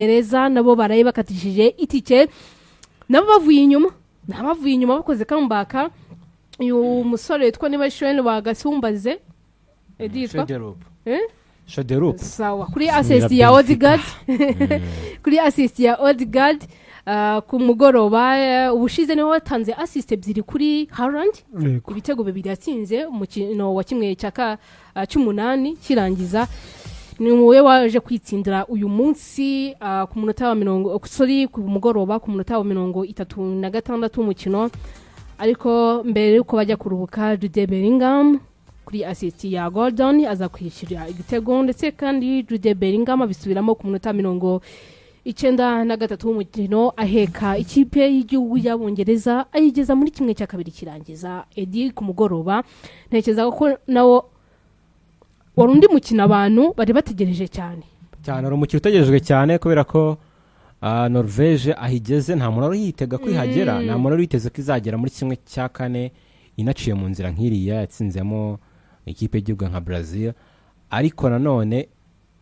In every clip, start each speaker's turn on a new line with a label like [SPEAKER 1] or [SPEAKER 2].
[SPEAKER 1] Abongereza nabo baraye bakatishije itike nabo bavuye inyuma bakoze kambaka uyu musore yitwa niba Shwen wa Gasumbaze editwa
[SPEAKER 2] Shaderup
[SPEAKER 1] sawa kuri assist ya Odegaard kuri assist ya Odegaard ku mugoroba ubushize niho watanze assist ebyiri kuri Halland ibitego bibiri yatsinze umukino wa kimwe cyaka cy'umunani kirangiza ni muwe waje kwitsindira uyu munsi ku munota wa 40 ku mugoroba ku munota wa 36 umukino ariko mbere yuko bajya kuruhuka Jude Bellingham kuri assist ya Gordon aza kwishyura igitego ndetse kandi Jude Bellingham abisubiramo ku munota 93 umukino aheka ikipe y'igihugu y'Abongereza ayigeza muri kimwe cya kabiri kirangiza Edi ku mugoroba ntekereza ko nawo warundi mukina abantu bari bategereje cyane
[SPEAKER 2] ari umukino utegerejwe cyane kubera ko Norvege ahigeze nta muntu yitega kwihagera nta muntu yiteze ko izagera muri kimwe cya kane inaciye mu nzira nk'iriya yatsinzemo ikipe y'igihugu nka Brazil ariko nanone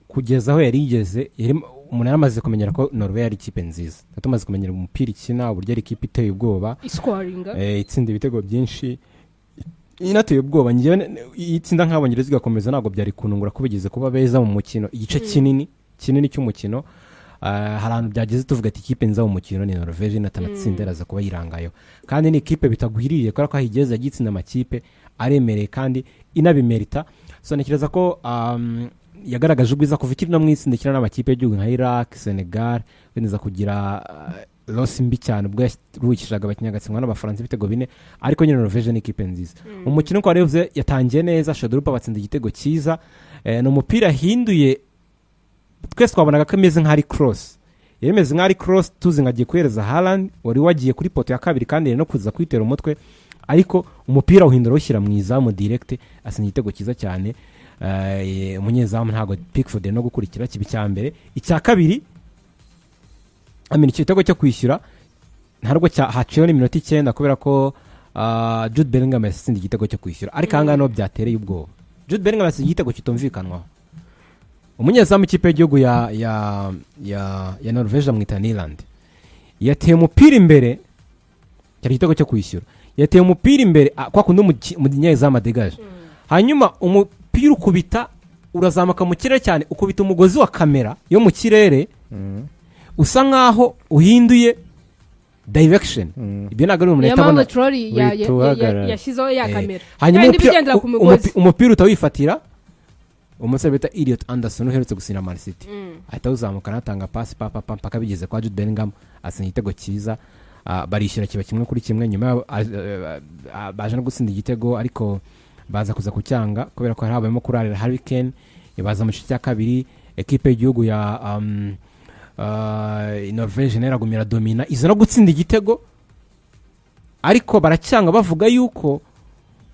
[SPEAKER 2] kugeza aho yari igeze umuntu yaramaze kumenyera ko Norway ari ikipe nziza tumaze kumenyera umupira ikina uburyo ari ikipe iteye ubwoba itsinda ibitego byinshi inateye ubwoba ngiye itsinda nk'Abongereza igakomeza ntabwo byari kunungura ko bigeze kuba beza mu mukino igice kinini cy'umukino hari ahantu byageze tuvuga ati ikipe nza mu mukino ni Norvege natanatsinderaza kuba yirangayo kandi ni ikipe bitagwiririye kubera ko ahigeze agitsinda amakipe aremereye kandi inabimerita so ntekereza ko yagaragaje ubwiza kuva ikiri no mw'itsinda ikina n'amakipe y'igihugu nka Iraq Senegal wenda kugira loss mbi cyane ubwo yaruhukishaga abakinyagatsindwa n'abafaransa ibitego 4 ariko nyine Norvege ni ikipe nziza umukino ko arevye yatangiye neza Shadorup abatsinda igitego cyiza no mupira hinduye twese twabonaga ko ameze nk'ari cross yemeze nk'ari cross tuzi ngagiye kwereza Halland wari wagiye kuri poto ya kabiri kandi no kuza kwitera umutwe ariko umupira uhindura ushyira mu izamu direct asinya igitego cyiza cyane umunyezamu ntago Pickford no gukurikira kibi cyambere icya kabiri amini igitego cyo kwishyura ntarwo haciyeho n'iminota 9 kubera ko Jude Bellingham yasinze igitego cyo kwishyura ariko hanga no byatereye ubwoba Jude Bellingham yasinze igitego kitumvikanwa umunyezamu ikipe y'igihugu ya Norvege mu Halland yateye umupira imbere cyari igitego cyo kwishyura yateye umupira imbere kwa kundi umunyezamu adegaje hanyuma umupira ukubita urazamuka mu kirere cyane ukubita umugozi wa kamera yo mu kirere usa nkaho uhinduye direction ibyo nagari mu leta
[SPEAKER 1] bona yashizo ya kamera
[SPEAKER 2] hanyuma umupira utawifatira umusore bita Elliot Anderson uherutse gusina Man City ahita uzamuka natanga pass paka bigeze kwa Jude Bellingham asinya igitego cyiza barishyira kiba kimwe kuri kimwe nyuma baje no gusinda igitego ariko baza kuza kucyanga kubera ko habayemo kurarira Harry Kane baza mu cya kabiri equipe y'igihugu ya Norvege neragumira domina izo no gutsinda igitego ariko baracyanga bavuga yuko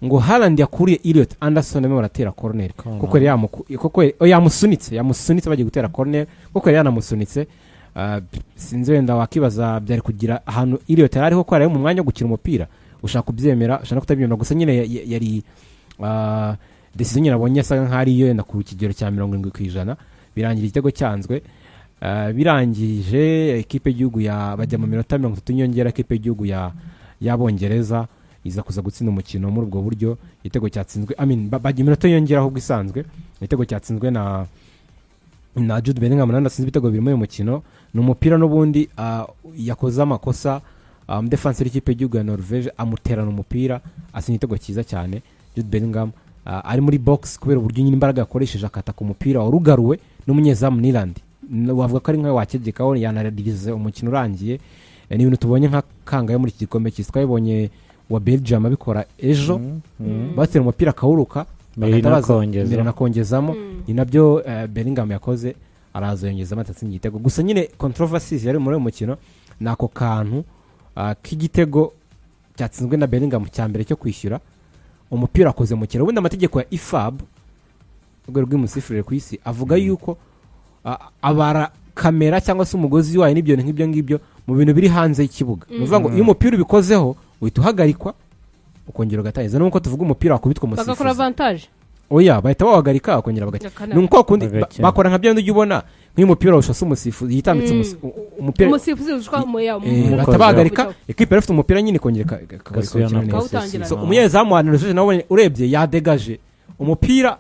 [SPEAKER 2] ngo Halland yakuriye Elliot Anderson neme baratera corner kuko yamusunitse bagiye gutera corner kuko yanamusunitse sinzi wenda wakibaza byari kugira ahantu Elliot ariho ko ari mu mwanya wo gukina umupira ushaka kubyemera ushaka kutabyemera gusa nyine yari decision nyirabonye saga nk'ari yo na ku kigero cya 70% birangira igitego cyanzwe birangije equipe y'igihugu bajya mu minota 30 nyongera equipe y'igihugu y'Abongereza iza kuza gutsinda umukino muri ubwo buryo igitego cyatsinzwe bajya iminota yongera ahubwo isanzwe igitego cyatsinzwe na Jude Bellingham nasinze ibitego birimo uyu mukino n'umupira n'ubundi yakoze amakosa defenseur y'ikipe y'igihugu ya Norvege amuterana umupira asinya igitego cyiza cyane Jude Bellingham ari muri box kubera uburyo nyine imbaraga yakoresheje akataka umupira warugaruwe n'umunyezamu Halland wavuga ko ari nka wakegekaho yanaririze umukino urangiye ni ibintu tubonye nka kangaye muri iki gikombe cyitwa yibonye wa Belgium abikora ejo batera umupira kawuruka mbere nakongezamo ni nabyo Bellingham yakoze araza yongezamo atatsinda igitego gusa nyine controversies yari muri uyu mukino nako kantu k'igitego cyatsinzwe na Bellingham cya mbere cyo kwishyura umupira akoze mu kirere ubundi amategeko ya IFAB urwego rw'imusifurire ku isi avuga yuko abara kamera cyangwa se umugozi wayo n'ibyo ngibyo mu bintu biri hanze y'ikibuga nuvuga ngo iyo umupira ubikozeho uhita uhagarikwa ukongera ugatangiza nuko tuvuga umupira wakubitwa umusifuzi
[SPEAKER 1] bagakora avantage
[SPEAKER 2] oya bahita bawagarika bakongera bagakina ni uko kundi bakora nka byandi ujya ubona nk'umupira ushasa umusifuzi yitambitse umupira
[SPEAKER 1] umusifuzi ushwa moya
[SPEAKER 2] batabagarika equipe ifite umupira nyine kongera
[SPEAKER 1] kawutangira
[SPEAKER 2] so umunyezamu wa Norvège nawe urebye yadegaje umupira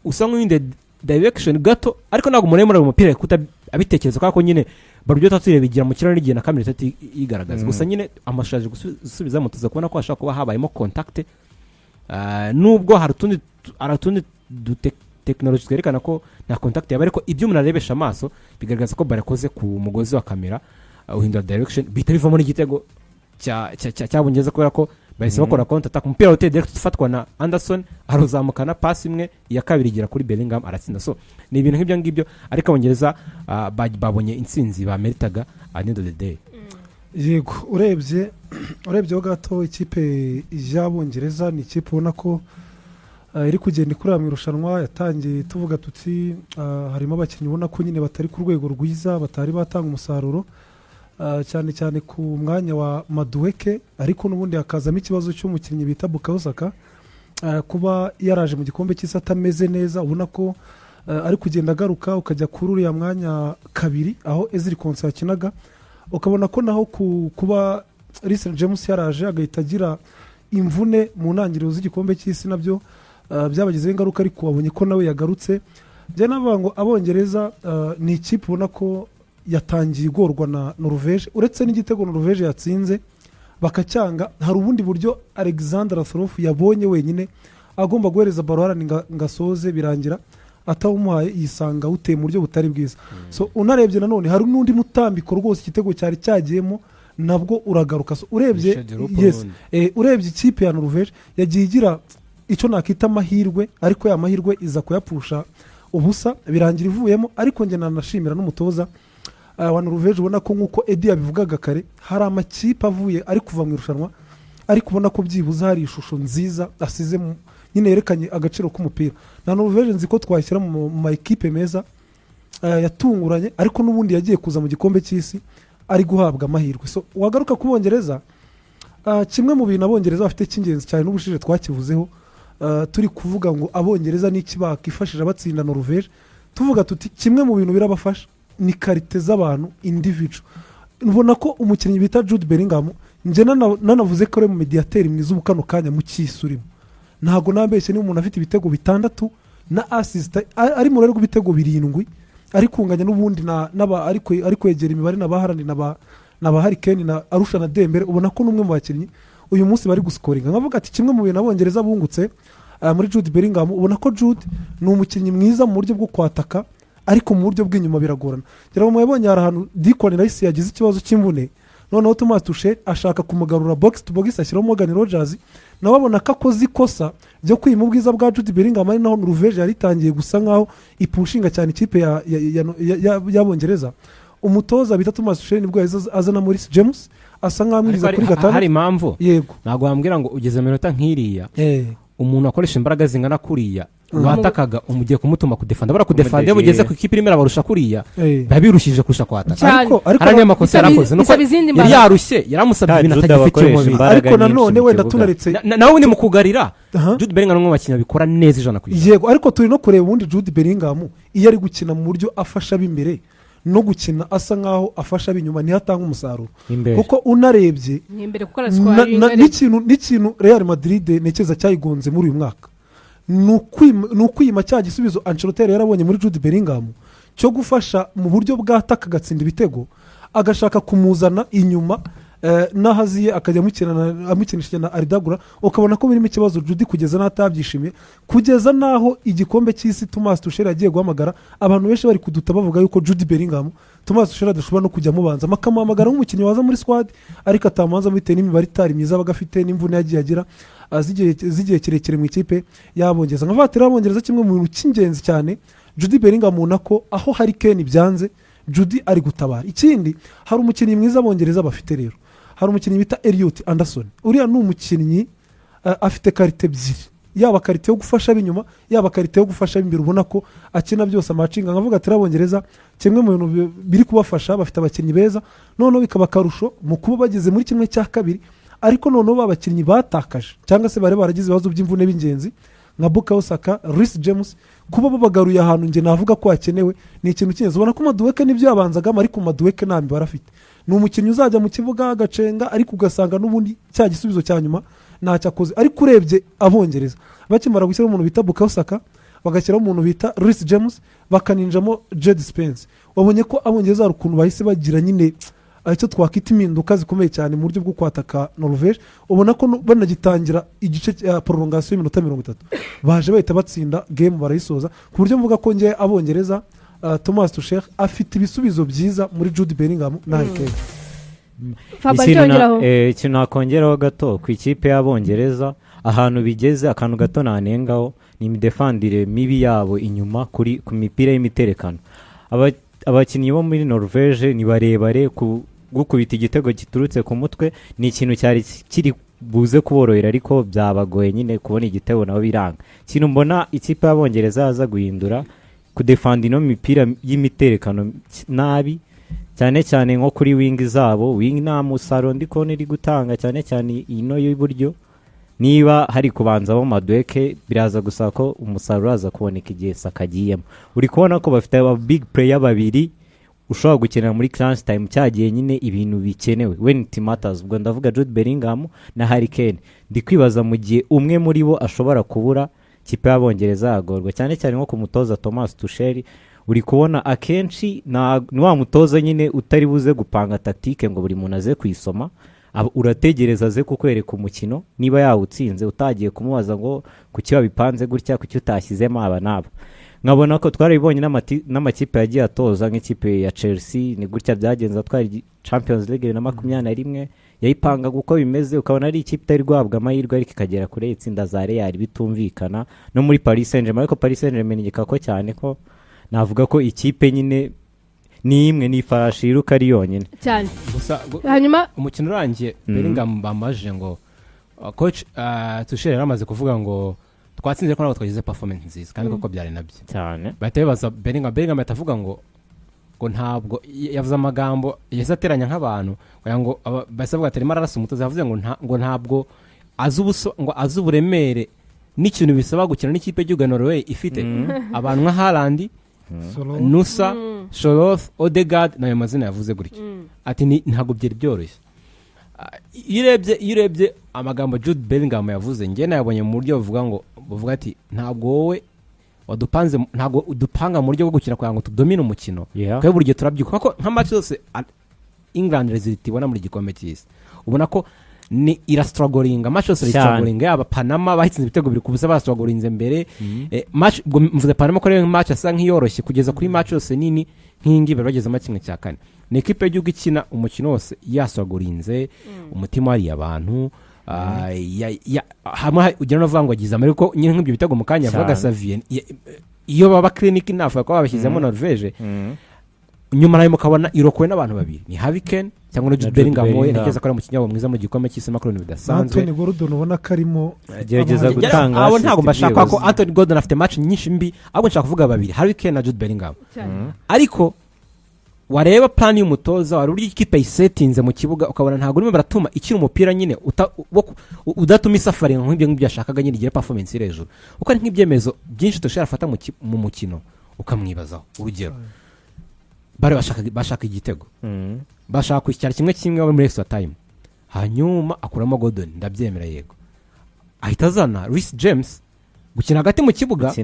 [SPEAKER 2] usa nk'inde direction gato ariko ntabwo muremure umupira kuta abitekereza kako nyine barubyo taturebe bigira mu kiraro n'igihe na kamera tati igaragaza gusa nyine amashaje gusubiza mutuza kubona ko ashaka kuba habayemo contact nubwo haratundi technology twerekana ko na contact yaba ariko ibyo umuntu arebesha amaso bigaragaza ko barakoze ku mugozi wa kamera uhindura direction bita bivamo n'igitego cyabongeza kubera ko bahise bakora counter attack umupira uteye direct ufatwa na Anderson aruzamukana pass imwe ya kabiri igira kuri Bellingham aratsinda so ni ibintu nk'ibyo ngibyo ariko Abongereza babonye intsinzi bameritaga at the end of the day.
[SPEAKER 3] Yego urebye ho gato ikipe y'Abongereza ni ikipe ubona ko iri kugenda ikurira mu irushanwa yatangiye tuvuga tuti harimo abakinnyi ubona ko nyine batari ku rwego rwiza batari batanga umusaruro cyane cyane ku mwanya wa Madueke ariko n'ubundi hakazamo ikibazo cy'umukinnyi bita Bukayo Saka kuba yaraje mu gikombe cy'isi atameze neza ubona ko ari kugenda agaruka ukajya kuri uriya mwanya kabiri aho Ezri Konsa yakinaga ukabona ko naho kuba Reece James yaraje agahita agira imvune mu ntangiriro z'igikombe cy'isi nabyo byabagizeho ingaruka ariko wabonye ko nawe yagarutse bya navuga ngo Abongereza ni ikipe ubona ko yatangiye igorwa na Norvège uretse n'igitego Norvège yatsinze bakacyanga hari ubundi buryo Alexander Thoroff yabonye wenyine agomba guhereza baro Halland ngasoze birangira atawumuhaye yisanga uteye mu buryo butari bwiza so unarebye nanone hari n'undi mutambiko rwose igitego cyari cyagiyemo nabwo uragaruka so urebye urebye ikipe ya Norvège yagiye igira icyo nakita amahirwe ariko ya mahirwe iza kuyapfusha ubusa birangira ivuyemo ariko nge nanashimira n'umutoza wa Norvège ubona ko nk'uko Eddie yabivugaga kare hari amakipe avuye ari kuva mu irushanwa ariko ubona ko byibuze hari ishusho nziza asize nyine yerekanye agaciro k'umupira na Norvège nzi ko twashyira mu ma equipe meza yatunguranye ariko n'ubundi yagiye kuza mu gikombe cy'isi ari guhabwa amahirwe so wagaruka ku Bongereza kimwe mu bintu Abongereza bafite cy'ingenzi cyane n'ubushije twakivuzeho turi kuvuga ngo Abongereza n'iki bakifashije batsinda Norvège tuvuga tuti kimwe mu bintu birabafasha ni karite z'abantu individual ubona ko umukinnyi bita Jude Bellingham nje nanavuze ko ari mu mediateur mwiza ubukano kanya mu cy'isurimo ntago nambeshye ni umuntu afite ibitego 6 na assist ari mu rero rw'ibitego 7 ari kunganya n'ubundi naba ari kwegera imibare na baharani na bahari Ken na Arusha na Dembele ubona ko numwe mu bakinnyi uyu munsi bari guscoringa nkavuga ati kimwe mu bintu Abongereza bungutse muri Jude Bellingham ubona ko Jude ni umukinnyi mwiza mu buryo bwo kwataka ariko mu buryo bw'inyuma biragorana cyangwa mu yabonye ahantu Deacon Rice yagize ikibazo cy'imvune noneho Thomas Tuchel ashaka kumugarura box to box ashyiraho Morgan Rogers nawe abona ko akoze ikosa ryo kwima ubwiza bwa Jude Bellingham ari naho Norvège yaritangiye gusa nkaho ipushinga cyane ikipe y'Abongereza umutoza bita Thomas Tuchel nibwo azana Reece James asa nkamwiza kuri gatanu
[SPEAKER 2] hari impamvu
[SPEAKER 3] yego
[SPEAKER 2] ntabwo wambwira ngo ugeze mu minota nk'iriya umuntu akoresha imbaraga zingana kuriya watakaga umugiye kumutuma kudefanda bara kudefanda iyo mugeze ku ikipe irimo abarusha kuriya babirushije kurusha kwataka
[SPEAKER 3] ariko
[SPEAKER 2] hari amakosa yarakoze nuko yari yarushye yaramusabye ibintu atagifite mu mubiri
[SPEAKER 3] ariko nanone wenda tunaretse
[SPEAKER 2] nawe ni mukugarira Jude Bellingham n'umwe bakina bikora neza ijana ku ijana
[SPEAKER 3] yego ariko turi no kureba ubundi Jude Bellingham iyo ari gukina mu buryo afasha b'imbere no gukina asa nkaho afasha binyuma ni hatanga umusaruro kuko unarebye n'ikintu Real Madrid nekeza cyayigonze muri uyu mwaka nukwima cya gisubizo Ancelotti yarabonye muri Jude Bellingham cyo gufasha mu buryo bwataka gatsinda ibitego agashaka kumuzana inyuma nahaziye akajya amukinisha na Aridagura ukabona ko birimo ikibazo Jude kugeza n'atabyishimiye kugeza naho igikombe cy'isi Thomas Tuchel yagiye guhamagara abantu benshi bari kuduta bavuga yuko Jude Bellingham Thomas Tuchel adashobora no kujya mubanza makamuhamagara nk'umukinnyi waza muri squad ariko atamanza bitewe n'imibare itari myiza bagafite n'imvune yagiye agira zigiye kirekire mu ikipe y'Abongereza nkavatira Abongereza kimwe mu bintu cy'ingenzi cyane Jude Bellingham munako aho hari Ken byanze Jude ari gutabara ikindi hari umukinnyi mwiza Abongereza bafite rero hari umukinnyi bita Elliot Anderson uriya ni umukinnyi afite karite ebyiri yaba karite yo gufasha binyuma yaba karite yo gufasha imbere ubona ko akina byose amacinga nkavuga ati Abongereza kimwe mu bintu biri kubafasha bafite abakinnyi beza noneho bikaba karusho mu kuba bageze muri kimwe cya kabiri ariko noneho babakinnyi batakaje cyangwa se bari baragize ibibazo by'imvune b'ingenzi nka Bukayo Saka Reece James kuba babagaruye ahantu nge navuga ko hakenewe ni ikintu kineza ubona ko Madueke nibyo yabanzagamo ariko Madueke nta mibare afite ni umukinnyi uzajya mu kibuga agacenga ariko ugasanga n'ubundi cya gisubizo cya nyuma ntacyo akoze ariko urebye Abongereza bakimara gushyiraho umuntu bita Bukayo Saka bagashyiraho umuntu bita Reece James bakaninjamo Jed Spence wabonye ko Abongereza hari ukuntu bahise bagira nyine icyo twakwita impinduka zikomeye cyane mu buryo bwo kwataka Norvège ubona ko banagitangira igice cya prolongation y'iminota 30 baje bahita batsinda game barayisoza ku buryo mvuga ko ngiye Abongereza Thomas Tuchel afite ibisubizo byiza muri Jude Bellingham na Harry
[SPEAKER 4] Kane ikintu nakongeraho gato ku ikipe y'Abongereza ahantu bigeze akantu gato nanengaho ni imidefandire mibi yabo inyuma ku mipira y'imiterekano abakinnyi bo muri Norvège ni barebare gukubita igitego giturutse ku mutwe ni ikintu cyari kiri buze kuborohera ariko byabagoye nyine kubona igitego nabo biranga kintu mbona ikipe y'Abongereza yaza guhindura kudefanda ino mipira y'imiterekano nabi cyane cyane nko kuri wing zabo wing nta musaruro ndiko iri gutanga cyane cyane ino y'iburyo niba hari kubanzamo Madueke biraza gusaba ko umusaruro aza kuboneka igihe sakagiyemo uri kubona ko bafite aba big player babiri ushobora gukenera muri crunch time cyagiye nyine ibintu bikenewe when it matters ubwo ndavuga Jude Bellingham na Harry Kane ndi kwibaza mu gihe umwe muri bo ashobora kubura kipe y'Abongereza yagorwa cyane cyane nko ku mutoza Thomas Tuchel uri kubona akenshi ni wa mutoza nyine utari buze gupanga tactique ngo buri muntu aze kuyisoma urategereza aze kukwereka umukino niba yawutsinze utagiye kumubaza ngo kuki wabipanze gutya kuki utashyizemo aba nabo nkabona ko twarabibonye n'amakipe yagiye atoza nk'ikipe ya Chelsea ni gutya byagenze twari Champions League na 21 yayipanga uko bimeze ukabona ari ikipe itari guhabwa amahirwe ariko ikagera kure itsinda za Real bitumvikana no muri Paris Saint-Germain ariko Paris Saint-Germain ngika ko cyane ko navuga ko ikipe nyine ni imwe ni farashi iruka ari yonyine
[SPEAKER 1] cyane
[SPEAKER 2] hanyuma umukino urangiye Bellingham bamaje ngo coach Tuchel yaramaze kuvuga ngo twatsinze ko nabo twagize performance nziza kandi koko byari nabyo
[SPEAKER 4] cyane
[SPEAKER 2] batebaza Bellingham atavuga ngo ntabwo yavuze amagambo yazateranya nk'abantu ngo basavuga ati mararasa umutoza yavuze ngo ntabwo azi uburemere n'ikintu bisaba gukina n'ikipe y'Igihugu Norway ifite abantu nka Halland Nusa Shoroth Odegaard nayo mazina yavuze gutya ati ntabwo byari byoroshye iyo urebye amagambo Jude Bellingham yavuze njye nayabonye mu buryo bavuga ati ntabwo wowe wadupanze ntabwo udupanga mu buryo bwo gukina kugira ngo tudomine umukino kandi buri gihe turabyuka ko nka match zose England rezitibona muri gikombe cy'isi ubona ko ni irastruggling match yose irastruggling yaba Panama bahitsinze ibitego biri kubusa bastrugglinze mbere match mvuze Panama ko rero match asa nk'iyoroshye kugeza kuri match yose nini nk'ingi bageze mu kimwe cya kane ni equipe y'Igihugu ikina umukino wose yastrugglinze umutima wari abantu hamwe ugera no vangwa giza ariko nyine nk'ibyo bitego mu kanya avuga Xavier iyo baba clinic nafa ko babashyizemo Norvège nyuma nayo mukabona irokowe n'abantu babiri ni Harry Kane cyangwa no Jude Bellingham we nigeze akora mu kinyabo mwiza mu gikombe cy'isi Macron bidasanzwe
[SPEAKER 3] Anthony Gordon ubona karimo
[SPEAKER 4] gerageza gutanga
[SPEAKER 2] abo ntago mbashaka ko Anthony Gordon afite match nyinshi mbi abo nshaka kuvuga babiri Harry Kane na Jude Bellingham ariko wareba plan y'umutoza wari uri ikipe isetinze mu kibuga ukabona ntago urimo baratuma ikiri umupira nyine udatuma isafari nk'ibyo yashakaga nyine igira performance hejuru uko ari nk'ibyemezo byinshi toshara mu mukino ukamwibazaho urugero bare bashaka igitego bashaka kwishyira kimwe muri extra time hanyuma akuramo Gordon ndabyemera yego ahita azana Reece James gukina hagati mu kibuga si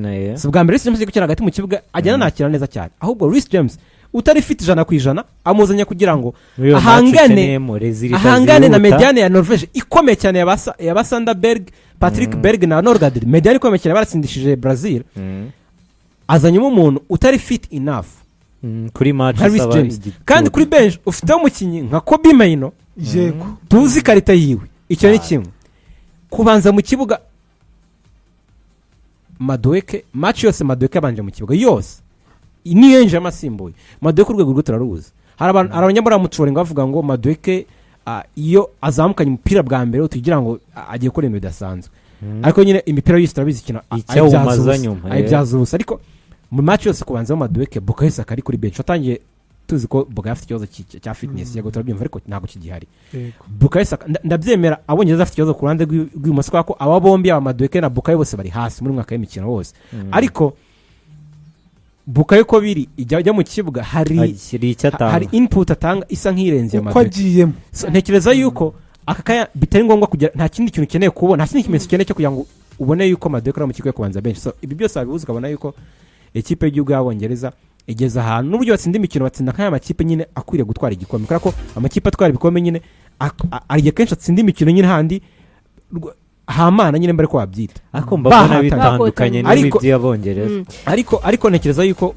[SPEAKER 2] bwa mbere Reece James gukina hagati mu kibuga ajyana nakira neza cyane ahubwo Reece James utari fit 100% amuzanya kugira ngo ahangane na mediane ya Norvège ikomeye cyane ya Basenderberg Patrick Berg na Norgard mediane ikomeye cyane baratsindishije Brazil azanyemo umuntu utari fit enough
[SPEAKER 4] kuri match
[SPEAKER 2] kandi kuri bench ufite umukinyi nka Kobe Maino
[SPEAKER 3] yego
[SPEAKER 2] tuzi karita yiwe icyo ni kimwe kubanza mu kibuga Madueke match yose Madueke abanje mu kibuga yose ni yenje amasimbuye Madueke urwego rwo turaruza hari abanyamura mucuringa bavuga ngo Madueke iyo azamukanye umupira bwa mbere tugira ngo agiye gukora ibintu bidasanzwe ariko nyine imipira yose turabizi kina
[SPEAKER 4] icyawumaza nyuma
[SPEAKER 2] ayibyazusa ariko mu match yose kubanza Madueke Bukayo Saka ari kuri bench atangiye tuzi ko Bukayo afite ikibazo cya fitness yego turabyumva ariko ntabwo kigihari Bukayo ndabyemera Abongereza afite ikibazo ku ruhande rw'ibumoso ko aba bombi Madueke na Bukayo bose bari hasi muri mwaka w'imikino wose ariko Bukayo ko biri ijya mu kibuga hari input atanga isa nk'irenze ya
[SPEAKER 3] Madueke
[SPEAKER 2] ntekereza yuko akakaya bitari ngombwa kugira nta kindi kintu ukeneye kubona nta kindi kimenyetso ukeneye cyo kugira ngo ubone yuko Madueke ari mu kigo kubanza benshi so ibi byose abibuza ukabona yuko ikipe y'igihugu y'Abongereza igeze ahantu n'uburyo batsinda imikino batsinda nk'aya makipe nyine akwiriye gutwara igikombe kubera ko amakipe atwara ibikombe nyine ariye kenshi atsinda imikino nyine handi hamana nyine mbere ko wabyita
[SPEAKER 4] ariko mbabona bitandukanye n'iby'Abongereza
[SPEAKER 2] ariko ntekereza yuko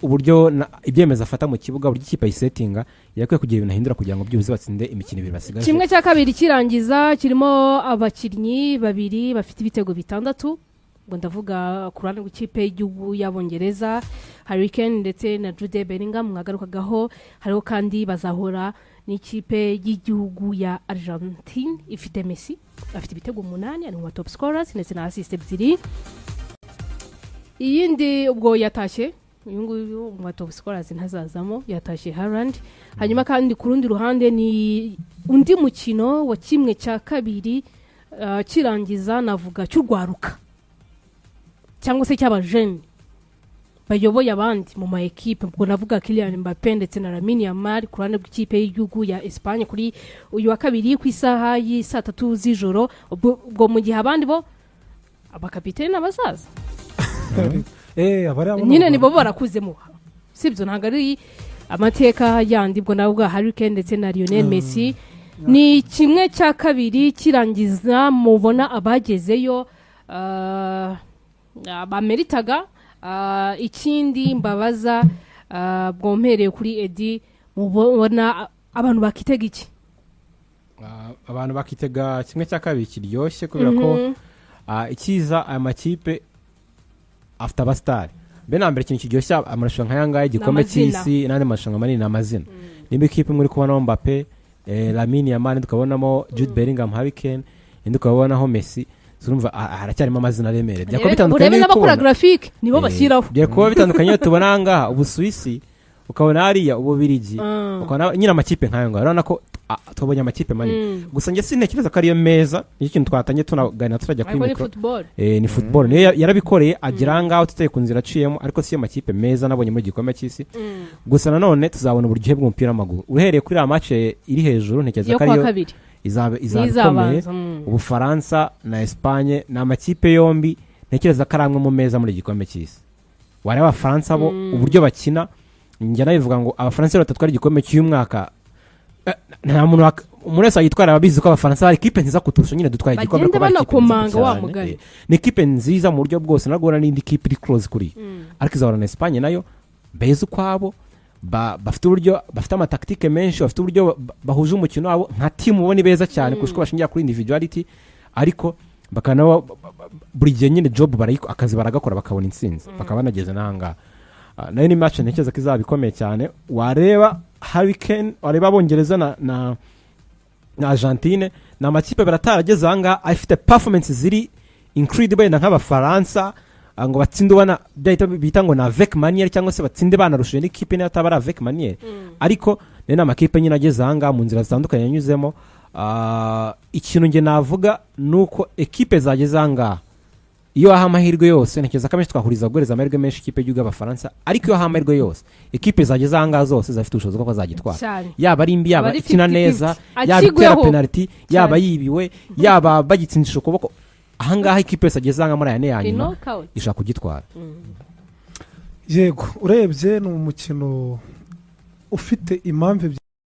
[SPEAKER 2] uburyo ibyemeza afata mu kibuga buryo ikipe yisetinga yakwiye kugira ibintu ahindura kugira ngo byuzuze batsinde imikino ibiri basigaje
[SPEAKER 1] kimwe cya kabiri kirangiza kirimo abakinnyi babiri bafite ibitego 6 ngo ndavuga ku ruhande rw'ikipe y'igihugu y'Abongereza Harry Kane ndetse na Jude Bellingham mwagarukagaho hariho kandi bazahora n'ikipe y'igihugu ya Argentine ifite Messi afite ibitego 8 ari mu top scorers ndetse na assist 2 iyindi ubwo yatashye uyu nguyu mu top scorers ntazazamo yatashye Halland hanyuma kandi ku rundi ruhande ni undi mukino wa kimwe cya kabiri kirangiza navuga cy'urwaruka cyangwa se cy'abajeni bayoboye abandi mu ma equipe ubwo navuga Kylian Mbappé ndetse na Lamine Yamal ku ruhande rw'ikipe y'igihugu ya Espagne kuri uyu wa kabiri ku isaha y'isa 3 z'ijoro ubwo mu gihe abandi bo abakapiteni n'abasaza nyine nibo barakuzemo sibyo ntabwo ari amateka yandi ubwo navuga Harry Kane ndetse na Lionel Messi ni kimwe cya kabiri kirangiza mubona abagezeyo bameritaga ikindi mbabaza bwompereye kuri Edi mubona abantu bakitega iki
[SPEAKER 2] abantu bakitega kimwe cya kabiri kiryoshye kubera ko ikiza aya makipe afite abasitari mbe nambere ikintu kiryoshye amarushanwa nka Yongeye igikombe cy'isi n'andi marushanwa manini n'amazina nimba ikipe muri kubonamo Mbappé Lamine Yamal tukabonamo Jude Bellingham Harry Kane indi tukabonaho Messi surumva haracyarimo amazina aremereye byako bitandukanye
[SPEAKER 1] n'abakora graphic nibo bashyiraho
[SPEAKER 2] byako bitandukanye tubona ngaha Ubusuwisi ukabona hariya Ububirigi ukabona nyina amakipe nkayo ngo urabona ko tubonye amakipe manini gusa nge sintekereza ko ariyo meza iki kintu twatanye tunaganira turajya kuri mikro ni football niyo yarabikoreye agira ngaho tuteye ku nzira aciyemo ariko si yo makipe meza nabonye muri gikombe cy'isi gusa nanone tuzabona uburyohe bw'umupira w'amaguru uhereye kuri la match iri hejuru ntekereza ko ariyo izabikomeye Ubufaransa na Espagne na amakipe yombi ntekereza ko aramwe mu meza muri gikombe cy'isi wari abafaransa bo uburyo bakina njya nabivuga ngo abafaransa batatwara igikombe cy'umwaka nta muntu wese yitwara ababizi ko abafaransa ari ikipe nziza kuturusha nyine dutwaye igikombe
[SPEAKER 1] ko banakomanga wa mugari
[SPEAKER 2] ni ikipe nziza mu buryo bwose nagora n'indi kipe iri close kuri ariko izahora na Espagne nayo beza ukwabo bafite uburyo bafite amataktike menshi bafite uburyo bahuje umukino wabo nka team ubona beza cyane kuko bashingira kuri individuality ariko bakana buri gihe nyine job barayiko akazi baragakora bakabona intsinzi bakaba banageze nanga nayo ni match ntekereza ko izaba ikomeye cyane wareba Harry Kane wareba Abongereza na Argentine na amakipe baratarageze anga afite performance ziri incredible nk'abafaransa ngo batsinde ubona bita ngo na avec manière cyangwa se batsinde banarushuye n'ikipe n'atabara avec manière ariko ne n'amakipe nyine ageze anga mu nzira zitandukanye yanyuzemo ikintu nge navuga nuko ekipe zageze anga iyo aha amahirwe yose ntekereza ko twahuriza guhereza amahirwe menshi ikipe y'igihugu y'Abafaransa ariko iyo aha amahirwe yose ekipe zageze anga zose zafite ubushobozi bwo zagitwara yaba ari imbi yaba ikina neza yaba itera penalty yaba yibiwe yaba bagitsindisha ukuboko ahangaha ikipe yageze anga muri aya nyuma ishaka kugitwara
[SPEAKER 3] yego urebye ni umukino ufite impamvu